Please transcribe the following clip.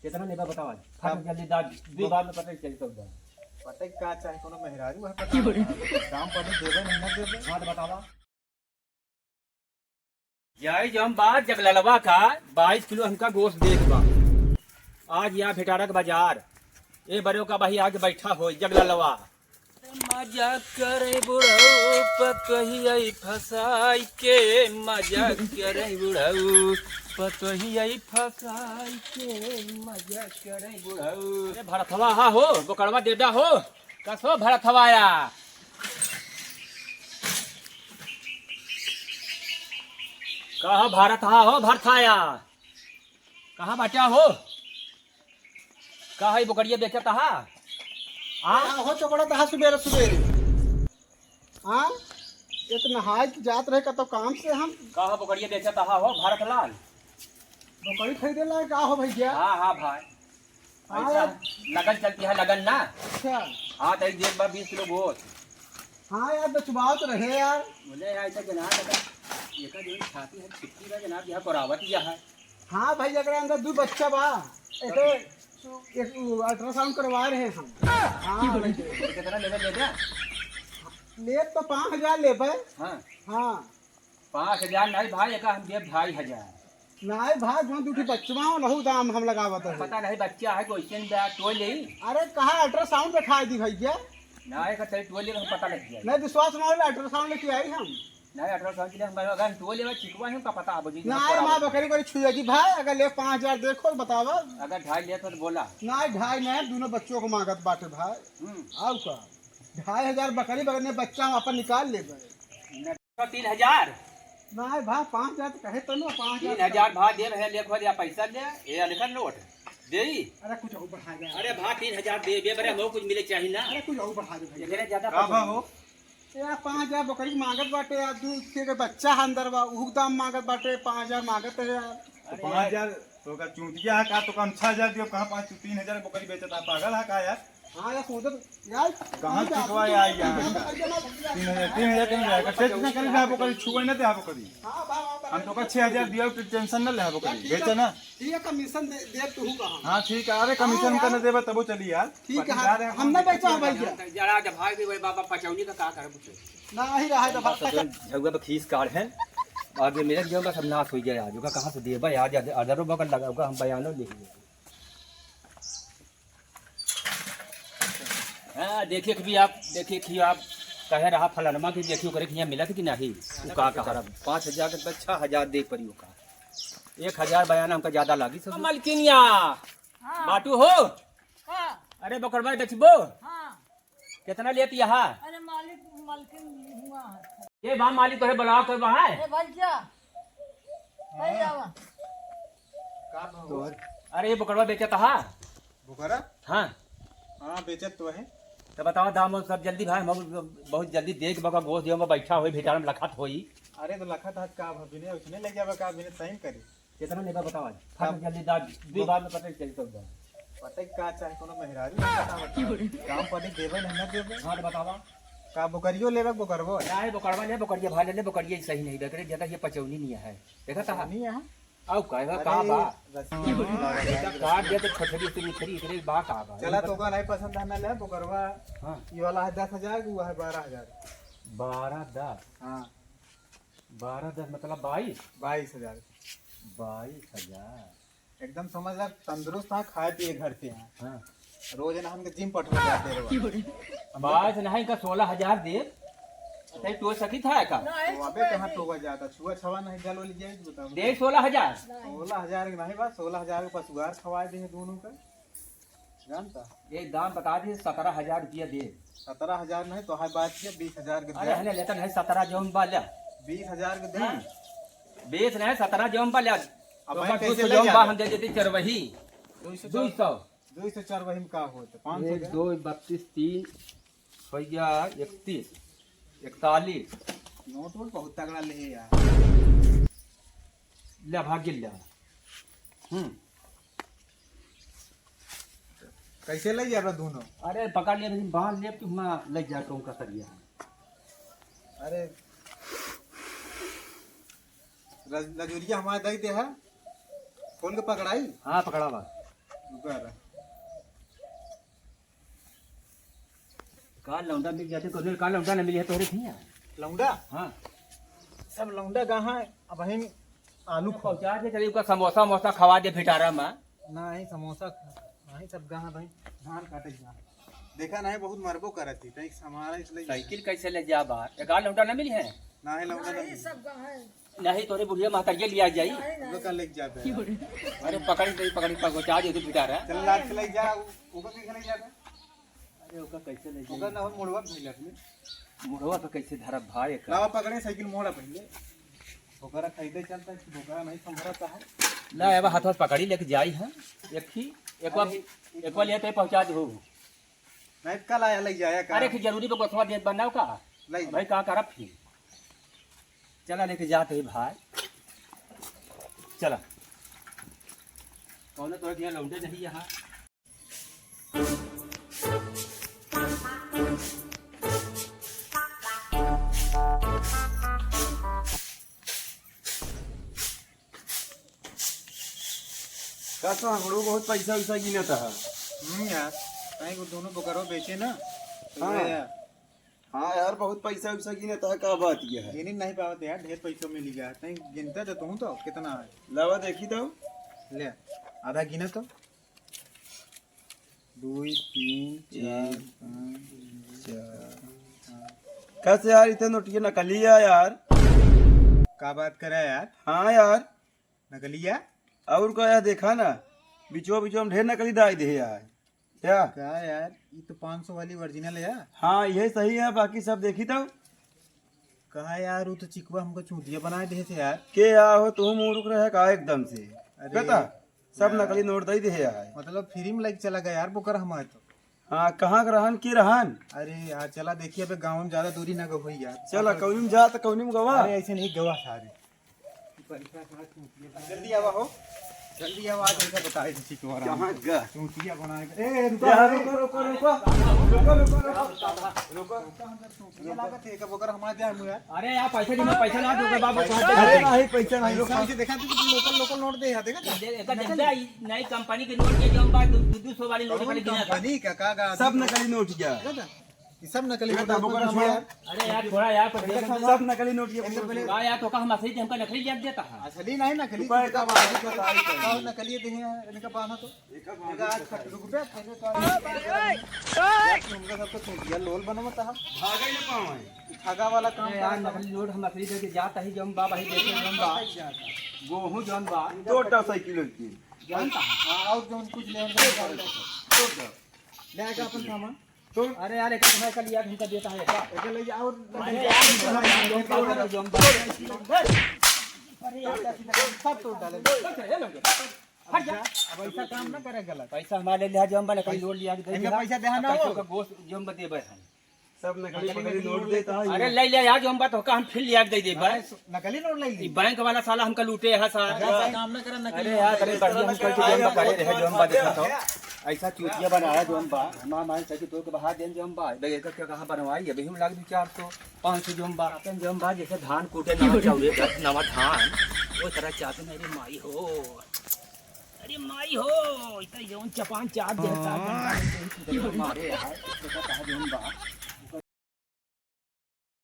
कितना लेबा बताओ आज फट जल्दी दाद दो बाद में पता चल सकता पता का चाहे कोनो मेहरारू है पता काम पर देबे नहीं ना देबे हां तो बतावा जाई जो हम बात जगललवा का 22 किलो हमका गोश्त देख बा आज यहाँ भिटारक बाजार ए बड़ो का भाई आगे बैठा हो जगललवा मजाक करे बुढ़ऊ पतहिया फसाई के मजाक करे बुढ़ऊ पतहिया फसाई के मजाक करे बुढ़ऊ अरे भरथवा हा हो बोकड़वा देदा हो कसो भरथवाया कहा भारत हा हो भरथाया कहाँ बचा हो कहा बोकड़िया बेचत हा हो चौकड़ा दहा सुबेरे सुबेरे हाँ ये तो नहाय की जात रहे का तो काम से हम कहा बोकड़िया बेचत हा हो भारत लाल बकरी खरीदे ला का हो भैया हाँ हाँ भाई हाँ ऐसा यार लगन चलती है लगन ना अच्छा हाँ तेरी जेब में 20 किलो गोश्त हाँ यार बचवाओ तो रहे यार बोले ऐसा जनाब लगन एक जो छाती है छिटकी का जनाब यह करावत यह है हाँ भाई अगर अंदर दो बच्चा बा एक अल्ट्रासाउंड करवा रहे हैं हम हाँ भाई कितना ले दे ले तो 5,000 ले भाई हाँ हाँ 5,000 नहीं भाई एक हम देव 2,500 नहीं भाई जो दूठी बच्चवा लहू दाम हम लगावत है पता नहीं बच्चा है क्वेश्चन बैग तो ले अरे कहा अल्ट्रासाउंड दिखाई दी भैया नहीं का तेरी टोले में पता लग गया नहीं विश्वास न हो अल्ट्रासाउंड लेके आई हम नहीं 18 के लिए हम अगर टोले में चिकवा है का पता अब जी नहीं माँ बकरी को छुएगी भाई अगर ले 5,000 देखो बतावा अगर 2.5 ले तो बोला नहीं 2.5 नहीं दोनों बच्चों को मांगत बाटे भाई आओ का 2,500 बकरी बगल में बच्चा हम अपन निकाल ले भाई 3,000 नहीं भाई 5,000 तो कहे तो ना 5,000 3,000 भाई दे रहे ले खोल या पैसा दे ये लिखल नोट दे अरे कुछ और बढ़ा गया अरे भाई 3,000 दे बरे हमको कुछ मिले चाहिए ना अरे कुछ और बढ़ा दे भाई ये ज्यादा का बा हो यार 5,000 बकरी मांगत बाटे यार दूध के बच्चा अंदर बा उ दाम मांगत बाटे 5,000 मांगत है यार तो 5,000 तो का चूंटिया है का तो कम 6,000 दियो कहां 3,000 बकरी बेचता पागल है का यार हाँ यार सोचो यार कहां चिकवा आई यार 3,000 कहीं जाएगा टेस्ट ना करे ना बकरी छुए ना दे बकरी हाँ भाई हम तो का 6,000 दियो तो टेंशन ना ले बकरी बेचे ना ठीक है कमीशन दे तू कहां हां ठीक है अरे कमीशन करने देबे तब चली यार ठीक है हम नहीं बेचा भैया जरा जब भाई भी बाबा पचौनी का करे पूछे नहीं रहा है तो झगड़ा खीस कार्ड है आगे मेरे जो का सब नाश हो जाए आज का कहां से देबा आज अदरो बकल लगाऊंगा हम बयानो लिख हाँ देखिए कि आप देखिए कि आप कहे रहा फलानमा की देखियो करे कि यहाँ मिला कि नहीं वो का कह 5,000 के बाद 6,000 दे पड़ी का 1,000 बयान हमका ज्यादा लागी सब मलकिनिया बाटू हो अरे बकरवा देखबो कितना लेती यहाँ अरे मालिक मालकिन हुआ है ये बा मालिक तोहे बुलाओ कर वहाँ अरे भैया भैया तो अरे ये बकरवा बेचता हा बुकरा हाँ हां बेचत तो है तो बताओ दाम और सब जल्दी भाई हम बहुत जल्दी देख बका गोश्त दियो बैठा होई भिटार में लखत होई अरे तो लखत हाथ का भबिने उसने ले जाबे का बिने सही करे कितना लेबा बताओ आज फट जल्दी दाद दो बाद में पता चल सकता पता का चाहे कोनो मेहरारू है पता काम पर देबे नहीं ना देबे हाँ तो बतावा का बकरियो लेबे बकरबो नहीं बोकड़वा ले बोकड़िया भाई ले बोकड़िया सही नहीं देख रहे ज्यादा ये पचौनी नहीं है देखा था नहीं है आओ कहेगा का बा काट दे तो छोटी इतनी खरी इतनी बा का बा चला तो का नहीं पसंद है ना ले बकरवा हां ये वाला है 10,000 वो है 12,000 12 10 हां 12 10 मतलब 22 22,000 22,000 एकदम समझ ला तंदुरुस्त है खाए पिए घर से हैं हाँ रोज ना हम जिम पटवा जाते रहो बात नहीं का 16,000 दे नहीं तो सकी था का तो अबे कहां टोगा जाता छुआ छवा नहीं जलो ले जाए बताओ दे 16,000 16,000 के नहीं बा 16,000 के पसुगार खवाए दे दोनों का जानता एक दाम बता दी 17,000 रुपया दे 17,000 नहीं तो है बात किया 20,000 के अरे हने लेता नहीं 17 जो हम बाल्या 20,000 के दे बेच नहीं 17 जो हम बाल्या अब तो मैं कुछ कैसे जो ले हम जा हम दे देते चरवही 200 204 वही में का होता 1 500 2 32 3 हो गया 31 41 नोट वोट बहुत तगड़ा ले यार ले भाग्य ले कैसे ले जाबे दोनों अरे पकड़ लिया लेकिन बांध ले कि मैं ले जा कहूं का करिया अरे लजूरिया हमारे दई दे है खोल के पकड़ाई हाँ पकड़ा बा रुका रहा का लौंडा मिल जाते को का लौंडा न मिली है तोरे थिया लौंडा हां सब लौंडा कहाँ है अब हम आलू खो पहुंचा दे चली का समोसा मोसा खवा दे भिटारा में नहीं समोसा नहीं सब कहाँ भाई धान काटे जा देखा नहीं बहुत मरबो करत थी तई हमारा इसलिए साइकिल कैसे ले जा बाहर एक लौंडा न मिली है नहीं लौंडा ये सब कहाँ है नहीं तोरे बुढ़िया महतरिया लिया जाई लोग का लेके जाते हैं अरे पकड़ी पहुंचा दे तू भिटारा चल लाट से लेके जा ऊपर के लेके जाते अरे ओका कैसे ले ओकर ना हो मोड़वा मिल अपने मुड़वा पे कैसे धरा भाई का लावा पकड़े साइकिल मोड़ा पहले ओकरा खरीदे चलता है ओकरा नहीं संभरता है ना अब हाथ पकड़ी लेके जाई है एक बार लेते पहुंचा दो नहीं कल आया लग जाया अरे कि जरूरी पे गोथवा देत बनाओ का लग भाई का करब फिर चला लेके जाते हैं भाई चला कौन तो यहाँ लौंडे नहीं यहाँ का तो हमरो बहुत पैसा वैसा गिनता है यार कहीं को दोनों पकड़ो बेचे ना हाँ। हाँ यार बहुत पैसा वैसा गिनता है का बात ये है गिन नहीं पावत यार ढेर पैसों मिल गया कहीं गिनता तो तू तो कितना है लावा देखी तो ले आधा गिना तो 2 3 4 कैसे यार इतने नोटिया नकली है यार का बात करे यार हाँ यार नकलिया और क्या यार देखा ना बीचों बीचों में ढेर नकली दाई दे यार क्या क्या यार ये तो 500 वाली ओरिजिनल है यार हाँ ये सही है बाकी सब देखी तो कहा यार वो तो चिकवा हमको चूतिया बना दे थे यार के यार हो तुम मुरुक रहे का एकदम से अरे पता सब यार। नकली नोट दई दे यार मतलब फ्री में लग चला गया यार बोकर हमारे तो हाँ कहाँ का रहन की रहन अरे यार चला देखिए अबे गाँव में ज्यादा दूरी ना गई यार चला कौनी में जा तो कौनी में गवा अरे ऐसे नहीं गवा सारे जल्दी आवा हो जल्दी आवा आज ऐसा बताए थे चिकवा कहाँ गा चूतिया बना के ए रुको यार रुको रुको रुको ये लागत है कब अगर हमारे ध्यान में यार अरे यार पैसा ना दोगे बाबू अरे नहीं पैसा नहीं लोकल से देखा तू लोकल नोट दे यहाँ देखा नई कंपनी के नोट के जो हम बात 200 वाली नोट वाली गिना था कंपनी का कागा सब नकली नोट क्या ये सब नकली देखा नोट बोकर है यार अरे यार थोड़ा यार पर देख सब नकली नोट ये का यार तो का हम असली हमका नकली लिया देता है असली नहीं नकली रुपए का नकली दे हैं इनका पाना तो इनका आज 60 रुपए पहले तो हमका सबको चूतिया लोल बनवा था भागा ही ना पावे ठगा वाला काम यार नकली नोट हम असली देके जाता ही जम बाबा ही देखे जम बा गोहू जम बा 2 साइकिल की जानता हां और जो कुछ ले लेगा अपन सामान तो अरे यार एक समय का लिया हमका देता है क्या एक ले जाओ जम बा अरे यार सब तोड़ डाले हट जा अब ऐसा काम ना करे गलत पैसा हमारे लिया जम बा नकली नोट लिया के इनका पैसा देना ना हो का गोश्त जम बा देबे हम सब नकली नोट देता है अरे ले ले यार जम बा तो का हम फिर लिया के दे देबे नकली नोट ले ली बैंक वाला साला हमका लूटे है साला काम ना करे नकली अरे यार अरे बढ़िया हम कल के जम करे रहे जम बा देखा तो ऐसा चूतिया बनाया जम बा मां मान सके तो के बाहर देन जम बा बे का क्या कहां बनवाई अभी हम लाग 400 500 जम बा अपन जम बा जैसे धान कूटे ना चावले का नवा धान वो तरह चाहते मेरी माई हो अरे माई हो इतना जौन चपान चाट देता मारे यार देखा कहा जम बा